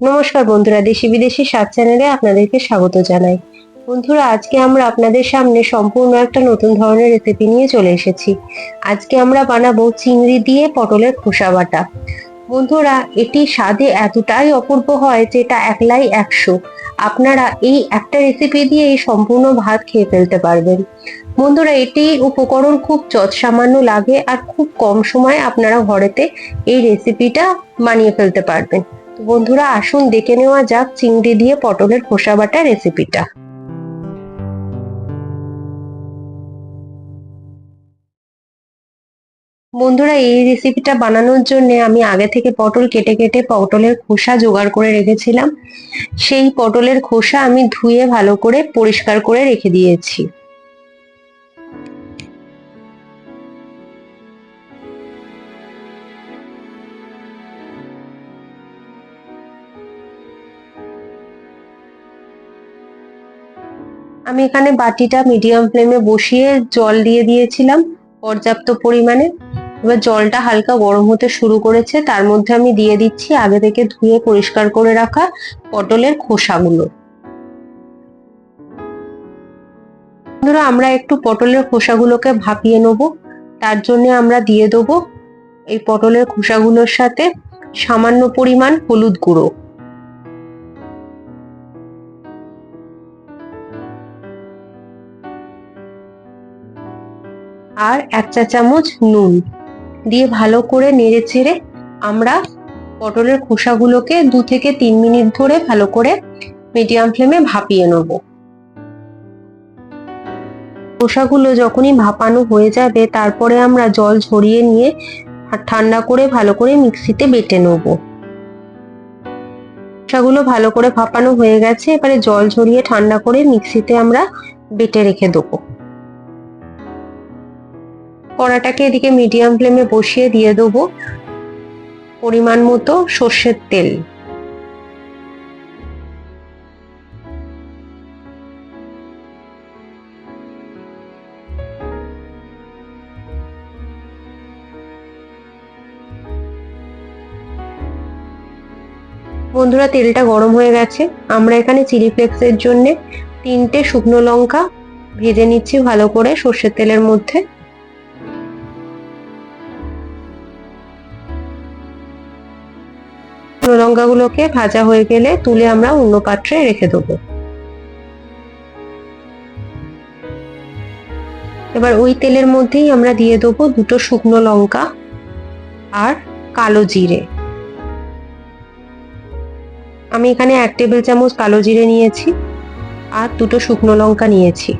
নমস্কার বন্ধুরা, দেশি বিদেশি স্বাদ চ্যানেলে আপনাদেরকে স্বাগত জানাই। বন্ধুরা, আজকে আমরা আপনাদের সামনে সম্পূর্ণ একটা নতুন ধরনের রেসিপি নিয়ে চলে এসেছি। আজকে আমরা বানাবো চিংড়ি দিয়ে পটলের খোসা বাটা। বন্ধুরা, এটি স্বাদে এতটাই অপূর্ব হয় যে এটা একলাই 100। আপনারা এই একটা রেসিপি দিয়ে এই সম্পূর্ণ ভাত খেয়ে ফেলতে পারবেন। বন্ধুরা, এটি উপকরণ খুব যৎসামান্য লাগে আর খুব কম সময়ে আপনারা ঘরেতে এই রেসিপিটা বানিয়ে ফেলতে পারবেন। তো বন্ধুরা, আসুন দেখে নেওয়া যাক চিংড়ি দিয়ে পটলের খোসা বাটা রেসিপিটা। বন্ধুরা, এই রেসিপিটা বানানোর জন্য আমি আগে থেকে পটল কেটে কেটে পটলের খোসা জোগাড় করে রেখেছিলাম। সেই পটলের খোসা আমি ধুয়ে ভালো করে পরিষ্কার করে রেখে দিয়েছি। আমি এখানে বাটিটা মিডিয়াম ফ্লেমে বসিয়ে জল দিয়ে দিয়েছিলাম পর্যাপ্ত পরিমাণে। এবার জলটা হালকা গরম হতে শুরু করেছে, তার মধ্যে আমি দিয়ে দিচ্ছি আগে থেকে ধুয়ে পরিষ্কার করে রাখা পটলের খোসাগুলো। বন্ধুরা, আমরা একটু পটলের খোসাগুলোকে ভাপিয়ে নেব। তার জন্য আমরা দিয়ে দেবো এই পটলের খোসাগুলোর সাথে সামান্য পরিমাণ হলুদ গুঁড়ো আর 1 চা চামচ নুন দিয়ে ভালো করে নেড়ে চেড়ে আমরা পটলের খোসাগুলোকে 2 থেকে 3 মিনিট ধরে ভালো করে মিডিয়াম ফ্লেমে ভাপিয়ে নেব। খোসাগুলো যখনই ভাপানো হয়ে যাবে তারপরে আমরা জল ঝরিয়ে নিয়ে ঠান্ডা করে ভালো করে মিক্সিতে বেটে নেব। খোসাগুলো ভালো করে ভাপানো হয়ে গেছে, এবারে জল ঝরিয়ে ঠান্ডা করে মিক্সিতে আমরা বেটে রেখে দেবো। কড়াটাকে এদিকে মিডিয়াম ফ্লেমে বসিয়ে দিয়ে দেবো পরিমাণ মতো সর্ষের তেল। বন্ধুরা, তেলটা গরম হয়ে গেছে। আমরা এখানে চিলি ফ্লেক্সের জন্য 3টে শুকনো লঙ্কা ভেজে নিচ্ছি ভালো করে সর্ষের তেলের মধ্যে। শুকনো লঙ্কাগুলোকে ভাজা হয়ে গেলে তুলে আমরা অন্য পাত্রে রেখে দেবো। এবার ওই তেলের মধ্যেই আমরা দিয়ে দেবো 2টো শুকনো লঙ্কা আর কালো জিরে। আমি এখানে 1 টেবিল চামচ কালো জিরে নিয়েছি আর 2টো শুকনো লঙ্কা নিয়েছি।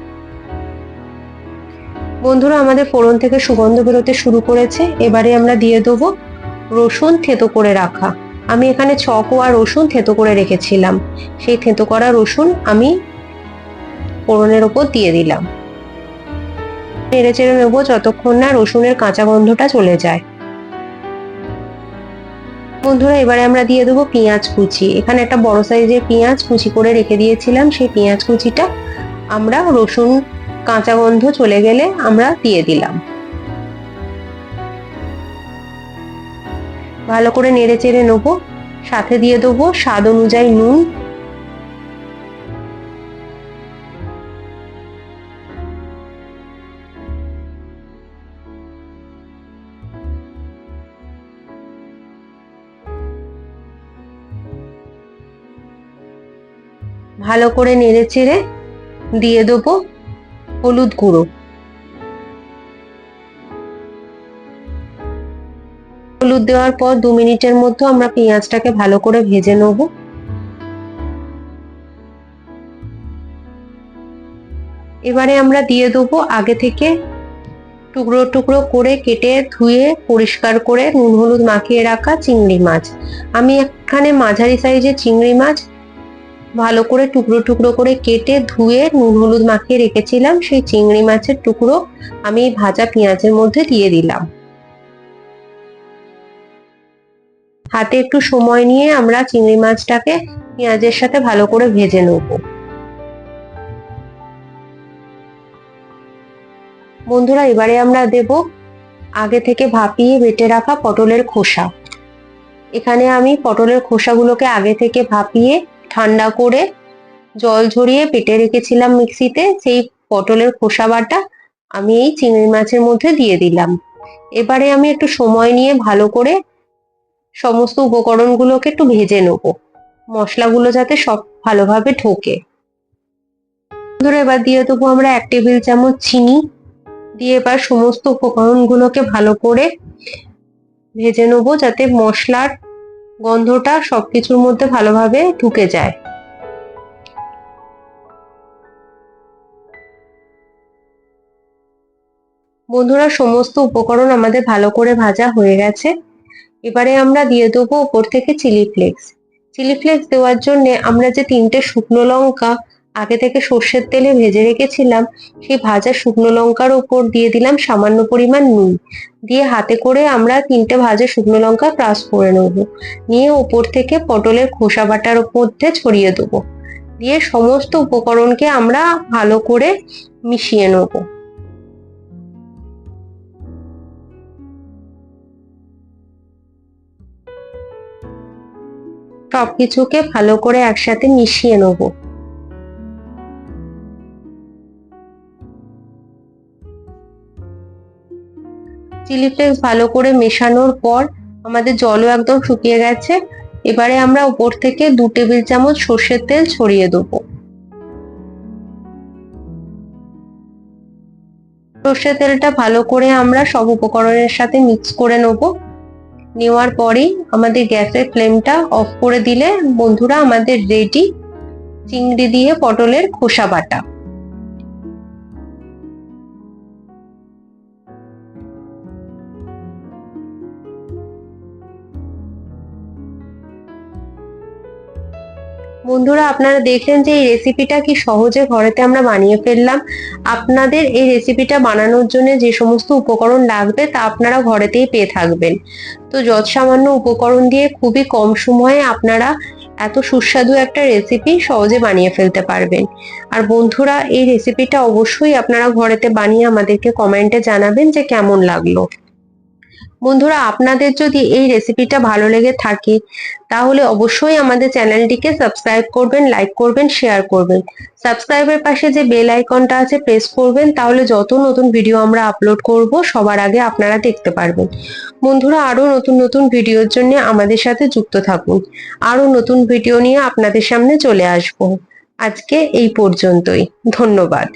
বন্ধুরা, আমাদের ফোড়ন থেকে সুগন্ধ বেরোতে শুরু করেছে। এবারে আমরা দিয়ে দেবো রসুন থেতো করে রাখা। আমি এখানে 6 কোয়া রসুন থেতো করে রেখেছিলাম। সেই থেতো করা রসুন আমি ফোড়নের ওপর দিয়ে দিলাম। নেড়ে চেড়ে নেবো যতক্ষণ না রসুনের কাঁচা গন্ধটা চলে যায়। বন্ধুরা, এবারে আমরা দিয়ে দেবো পেঁয়াজ কুচি। এখানে একটা বড় সাইজের পেঁয়াজ কুচি করে রেখে দিয়েছিলাম। সেই পেঁয়াজ কুচিটা আমরা রসুন কাঁচা গন্ধ চলে গেলে আমরা দিয়ে দিলাম। ভালো করে নেড়ে চেড়ে নেবো। সাথে দিয়ে দেবো স্বাদ অনুযায়ী নুন। ভালো করে নেড়ে চেড়ে দিয়ে দেবো হলুদ গুঁড়ো। হলুদ দেওয়ার পর 2 মিনিটের মধ্যে আমরা পেঁয়াজটাকে ভালো করে ভেজে নেব। এবারে আমরা দিয়ে দেবো আগে থেকে টুকরো টুকরো করে কেটে ধুয়ে পরিষ্কার করে নুন হলুদ মাখিয়ে রাখা চিংড়ি মাছ। আমি এখানে মাঝারি সাইজের চিংড়ি মাছ ভালো করে টুকরো টুকরো করে কেটে ধুয়ে নুন হলুদ মাখিয়ে রেখেছিলাম। সেই চিংড়ি মাছের টুকরো আমি ভাজা পেঁয়াজের মধ্যে দিয়ে দিলাম। হাতে একটু সময় নিয়ে আমরা চিংড়ি মাছটাকে পেঁয়াজের সাথে ভালো করে ভেজে নেব। বন্ধুরা, এবারে আমরা দেব আগে থেকে ভাপিয়ে বেটে রাখা পটলের খোসা। এখানে আমি পটলের খোসাগুলোকে আগে থেকে ভাপিয়ে ঠান্ডা করে জল ঝরিয়ে পেটে রেখেছিলাম মিক্সিতে। সেই পটলের খোসা বাটা আমি এই চিংড়ি মাছের মধ্যে দিয়ে দিলাম। এবারে আমি একটু সময় নিয়ে ভালো করে সমস্ত উপকরণগুলোকে একটু ভেজে নেব, মশলাগুলো যাতে সব ভালোভাবে ঢোকে। ধরো এবার দিয়ে দেবো আমরা 1 টেবিল চামচ চিনি, দিয়ে এবার সমস্ত উপকরণগুলোকে ভালো করে ভেজে নেব যাতে মশলার গন্ধটা সবকিছুর মধ্যে ভালোভাবে ঢুকে যায়। বন্ধুরা, সমস্ত উপকরণ আমাদের ভালো করে ভাজা হয়ে গেছে। এবারে আমরা দিয়ে দেবো উপর থেকে চিলি ফ্লেক্স। চিলি ফ্লেক্স দেওয়ার জন্য আমরা যে 3টে শুকনো লঙ্কা আগে থেকে সর্ষের তেলে ভেজে রেখেছিলাম, সেই ভাজা শুকনো লঙ্কার উপর দিয়ে দিলাম সামান্য পরিমাণ নুন, দিয়ে হাতে করে আমরা 3টে ভাজা শুকনো লঙ্কা ক্রাশ করে নেব। নিয়ে উপর থেকে পটলের খোসা বাটার মধ্যে ছড়িয়ে দেবো, দিয়ে সমস্ত উপকরণকে আমরা ভালো করে মিশিয়ে নেব। সবকিছুকে ভালো করে একসাথে মিশিয়ে নেব। চিলি ফ্লেক্স ভালো করে মেশানোর পর আমাদের জলও একদম শুকিয়ে গেছে। এবারে আমরা উপর থেকে 2 টেবিল চামচ সর্ষের তেল ছড়িয়ে দেবো। সর্ষের তেলটা ভালো করে আমরা সব উপকরণের সাথে মিক্স করে নেব। নেওয়ার পরেই আমাদের গ্যাসের ফ্লেমটা অফ করে দিলে বন্ধুরা আমাদের রেডি চিংড়ি দিয়ে পটলের খোসা বাটা। বন্ধুরা, আপনারা দেখলেন যে এই রেসিপিটা কি সহজে ঘরেতে আমরা বানিয়ে ফেললাম। আপনাদের এই রেসিপিটা বানানোর জন্য যে সমস্ত উপকরণ লাগবে তা আপনারা ঘরেতেই পেয়ে থাকবেন। তো যৎ সামান্য উপকরণ দিয়ে খুবই কম সময়ে আপনারা এত সুস্বাদু একটা রেসিপি সহজে বানিয়ে ফেলতে পারবেন। আর বন্ধুরা, এই রেসিপিটা অবশ্যই আপনারা ঘরেতে বানিয়ে আমাদেরকে কমেন্টে জানাবেন যে কেমন লাগলো। বন্ধুরা, আপনাদের যদি এই রেসিপিটা ভালো লেগে থাকে তাহলে অবশ্যই আমাদের চ্যানেলটিকে সাবস্ক্রাইব করবেন, লাইক করবেন, শেয়ার করবেন। সাবস্ক্রাইবের পাশে যে বেল আইকনটা আছে প্রেস করবেন, তাহলে যত নতুন ভিডিও আমরা আপলোড করব সবার আগে আপনারা দেখতে পারবেন। বন্ধুরা, আরো নতুন নতুন ভিডিওর জন্য আমাদের সাথে যুক্ত থাকুন। আরো নতুন ভিডিও নিয়ে আপনাদের সামনে চলে আসব। আজকে এই পর্যন্তই। ধন্যবাদ।